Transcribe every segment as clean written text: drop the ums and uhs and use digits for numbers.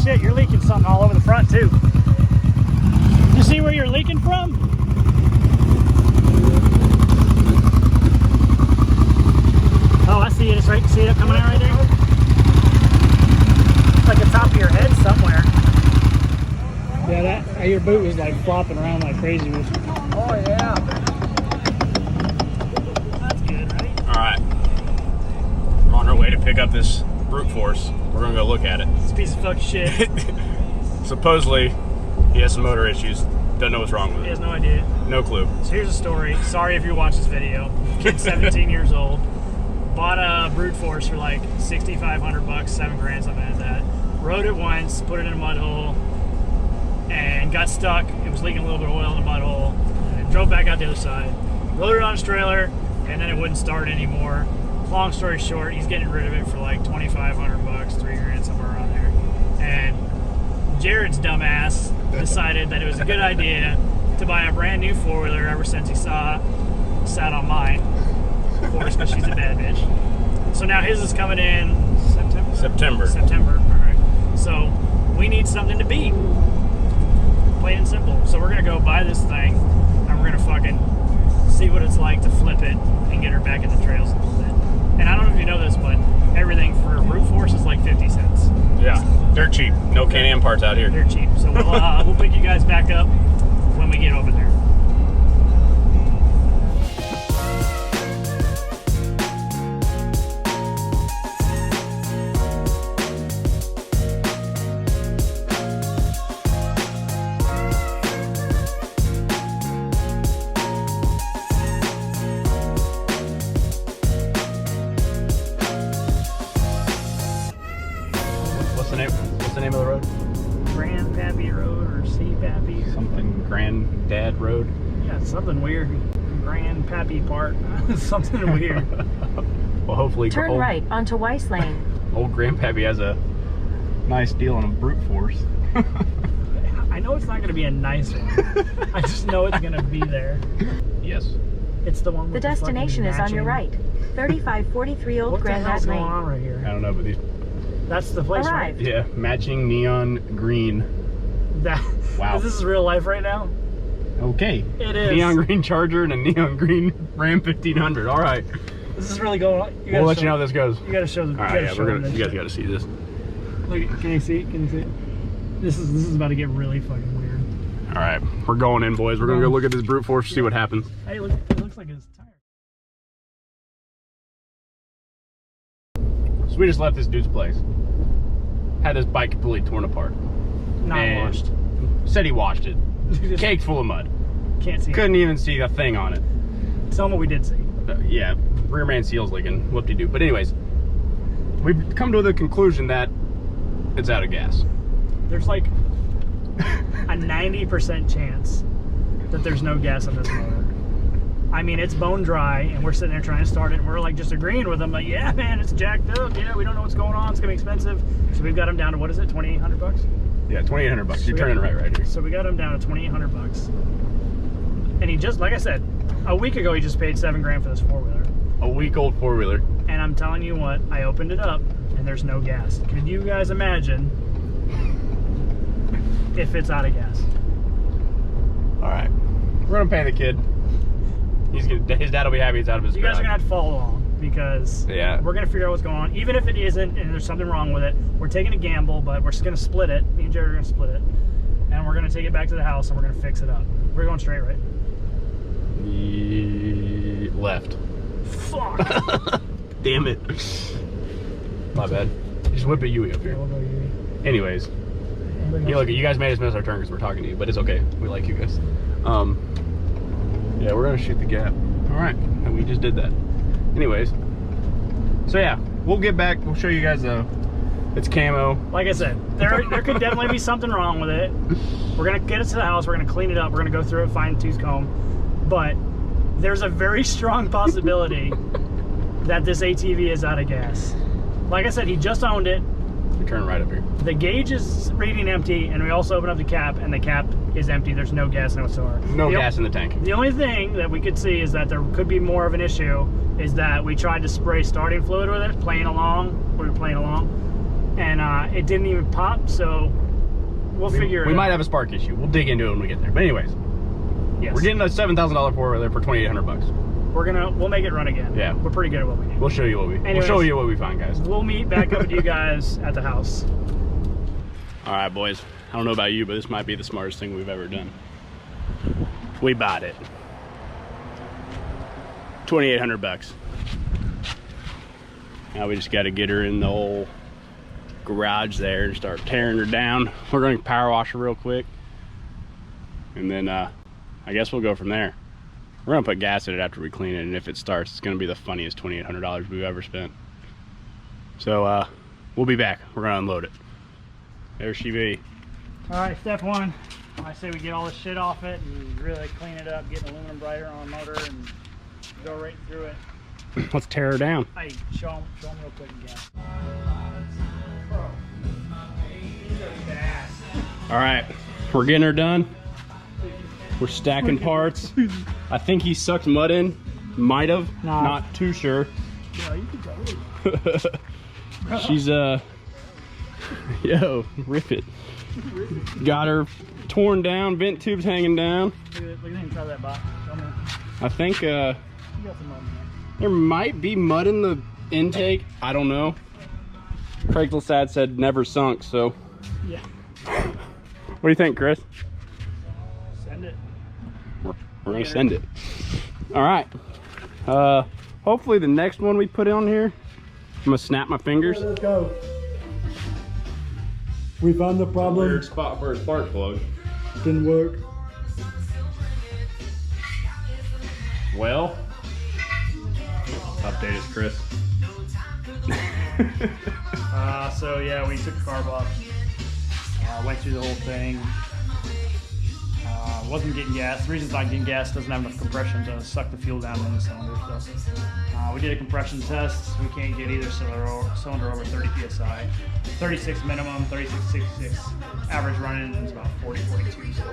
shit, you're leaking something all over the front too. You see where you're leaking from? Oh, I see it. It's right. See it coming out right there? It's like the top of your head somewhere. Yeah, that your boot was like flopping around like crazy. Oh yeah. That's good, right? All right. We're on our way to pick up this brute force. We're gonna go look at it. It's a piece of fucking shit. Supposedly, he has some motor issues. Doesn't know what's wrong with it. He has no idea. No clue. So here's a story. Sorry if you watch this video. Kid's 17 years old. Bought a brute force for like 6,500 bucks, 7 grand, something like that. Rode it once, put it in a mud hole, and got stuck. It was leaking a little bit of oil in the mud hole. And drove back out the other side. Loaded it on his trailer, and then it wouldn't start anymore. Long story short, he's getting rid of it for like 2,500 bucks, 3 grand, somewhere around there. And Jared's dumbass decided that it was a good idea to buy a brand new 4-wheeler ever since he sat on mine. Of course, because she's a bad bitch. So now his is coming in September. September. All right. So we need something to beat. Plain and simple. So we're gonna go buy this thing, and we're gonna fucking see what it's like to flip it and get her back in the trails a little bit. And I don't know if you know this, but everything for a brute force is like 50 cents. Yeah, dirt cheap. No Can-Am parts out here. They're cheap. So we'll pick you guys back up when we get over there. What's the name of the road? Grandpappy Road or C-Pappy. Something Granddad Road. Yeah, something weird. Grandpappy Park. Something weird. Well, hopefully Turn right onto Weiss Lane. Old Grandpappy has a nice deal on a brute force. I know it's not going to be a nice one. I just know it's going to be there. Yes. It's the one with The destination is on your right. 3543 Old What the hell's Grandad going Lane. on right here? I don't know, but these. That's the place, Arrived. right? Yeah, matching neon green. That, Wow. This is real life right now? Okay. It is. Neon green Charger and a neon green Ram 1500. All right. This is really going on. We'll let you know how this goes. You gotta show them. All right, yeah, you guys gotta see this. Look, can you see it? Can you see it? This is about to get really fucking weird. All right, we're going in, boys. We're gonna go look at this brute force, see what happens. Hey, look, it looks like it's tired. So we just left this dude's place. Had this bike completely torn apart. Not And washed. Said he washed it. Just Caked full of mud. can't see. Couldn't even see a thing on it. Tell them what we did see. Yeah, rear man seal's leaking. Whoop-de-doo. But anyways, we've come to the conclusion that it's out of gas. There's like a 90% chance that there's no gas on this motor. I mean, it's bone dry, and we're sitting there trying to start it, and we're like just agreeing with them, like, yeah, man, it's jacked up. Yeah, we don't know what's going on. It's gonna be expensive. So we've got them down to, what is it, 2,800 bucks? Yeah, 2,800 bucks. You're turning right here. So we got him down to 2,800 bucks. And he just, like I said, a week ago he just paid 7 grand for this 4-wheeler. A week-old 4-wheeler. And I'm telling you what, I opened it up, and there's no gas. Could you guys imagine if it's out of gas? All right, we're gonna pay the kid. His dad will be happy it's out of his You guys garage. are gonna have to follow along because Yeah. we're gonna figure out what's going on. Even if it isn't and there's something wrong with it, we're taking a gamble, but we're just gonna split it. Me and Jared are gonna split it. And we're gonna take it back to the house and we're gonna fix it up. We're going straight, right? Left. Fuck! Damn it. My bad. Just whip it Yui up here. We'll go Yui. Anyways, yeah, look, you guys made us miss our turn because we're talking to you, but it's okay. We like you guys. Yeah, we're gonna shoot the gap. All right, and we just did that. Anyways, so yeah, we'll get back. We'll show you guys it's camo. Like I said, there could definitely be something wrong with it. We're gonna get it to the house. We're gonna clean it up. We're gonna go through it, fine tooth comb. But there's a very strong possibility that this ATV is out of gas. Like I said, he just owned it. We turn right up here. The gauge is reading empty, and we also open up the cap, and the cap is empty. There's no gas whatsoever. No gas in the tank. The only thing that we could see is that there could be more of an issue is that we tried to spray starting fluid with it, playing along. We were playing along. and it didn't even pop. So we'll figure it out. We might have a spark issue. We'll dig into it when we get there. But anyways, yes. We're getting a $7,000 four-wheeler for $2,800. We'll make it run again. Yeah, we're pretty good at what we do. We'll show you what we find, guys. We'll meet back up with you guys at the house. All right, boys. I don't know about you, but this might be the smartest thing we've ever done. We bought it. $2,800. Now we just got to get her in the old garage there and start tearing her down. We're going to power wash her real quick, and then I guess we'll go from there. We're gonna put gas in it after we clean it, and if it starts, it's gonna be the funniest $2,800 we've ever spent. So we'll be back. We're gonna unload it. There she be. All right, step one. I say we get all this shit off it and really clean it up, get an aluminum brighter on the motor, and go right through it. Let's tear her down. Hey, show them real quick again. All right, we're getting her done. We're stacking parts. I think he sucked mud in. Might have. Nah. Not too sure. Yeah, you can tell. She's yo, rip it. Got her torn down, vent tubes hanging down. Look at him try that box. I think You got some mud in there might be mud in the intake. I don't know. Craigslist said never sunk, so. there. Yeah. What do you think, Chris? Send it. We're gonna send it. All right. Hopefully the next one we put on here, I'm gonna snap my fingers. Let's go. We found the problem. Weird spot for a spark plug. Didn't work. Well, update us, Chris. So yeah, we took the carb off. Went through the whole thing. Wasn't getting gas. The reason it's not getting gas, doesn't have enough compression to suck the fuel down in the cylinder. So we did a compression test. We can't get either cylinder over 30 psi. 36 minimum, 36, 66. Average running is about 40, 42. So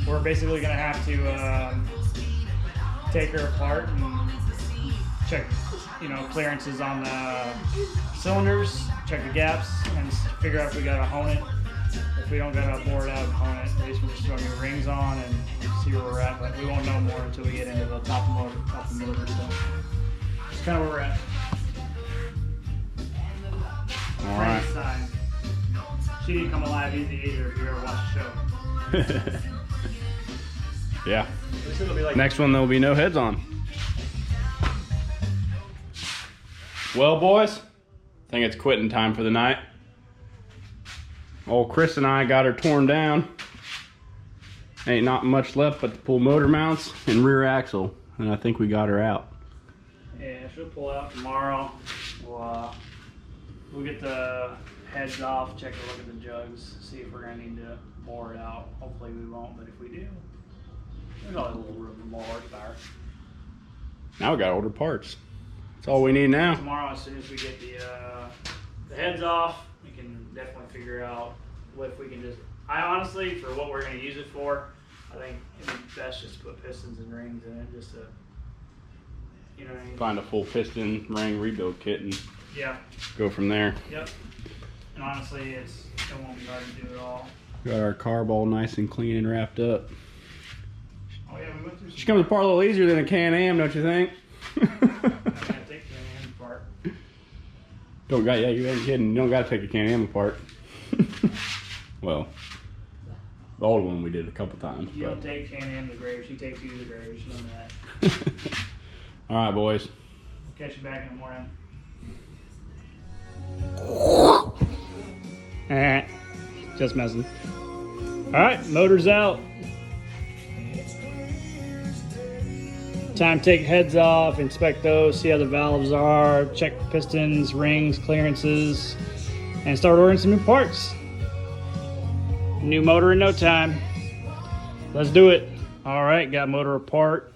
we're basically gonna have to take her apart and check, clearances on the cylinders, check the gaps, and figure out if we gotta hone it. If we don't gotta bore it out and hone it, at least we're just throwing the rings on and see where we're at. But we won't know more until we get into the top of the motor. So that's kind of where we're at. All right. Frankenstein. She didn't come alive easy either if you ever watched the show. Yeah. This will be like Next one, there'll be no heads on. Well, boys, I think it's quitting time for the night. Old Chris and I got her torn down. Ain't not much left but to pull motor mounts and rear axle, and I think we got her out. Yeah, she'll pull out tomorrow. We'll get the heads off, check a look at the jugs, see if we're gonna need to bore it out. Hopefully we won't, but if we do, there's always a little room for more horsepower. Now we got older parts. That's all we need now. Tomorrow, as soon as we get the heads off, we can definitely figure out if we can just. I honestly, for what we're going to use it for, I think it'd be best just to put pistons and rings in it, just to, you know what I mean? Find a full piston ring rebuild kit and Yeah. go from there. Yep. And honestly, it won't be hard to do it all. Got our carb all nice and clean and wrapped up. Oh yeah, we went through. She comes apart a little easier than a Can-Am, don't you think? I'm gonna take the end part. Yeah, you ain't kidding. You don't got to take a Can-Am apart. Well, the old one we did a couple times. You don't take Can-Am to the grave, she takes you to the grave. She done that. All right, boys. We'll catch you back in the morning. Just messing. All right, motor's out. Time to take heads off, inspect those, see how the valves are, check pistons, rings, clearances, and start ordering some new parts. New motor in no time. Let's do it. All right, got motor apart.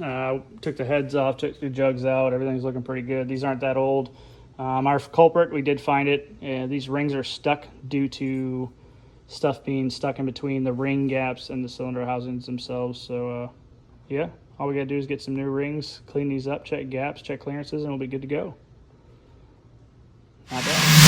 Took the heads off, took the jugs out. Everything's looking pretty good. These aren't that old. Our culprit, we did find it. These rings are stuck due to stuff being stuck in between the ring gaps and the cylinder housings themselves. So, yeah. All we gotta do is get some new rings, clean these up, check gaps, check clearances, and we'll be good to go. Not bad.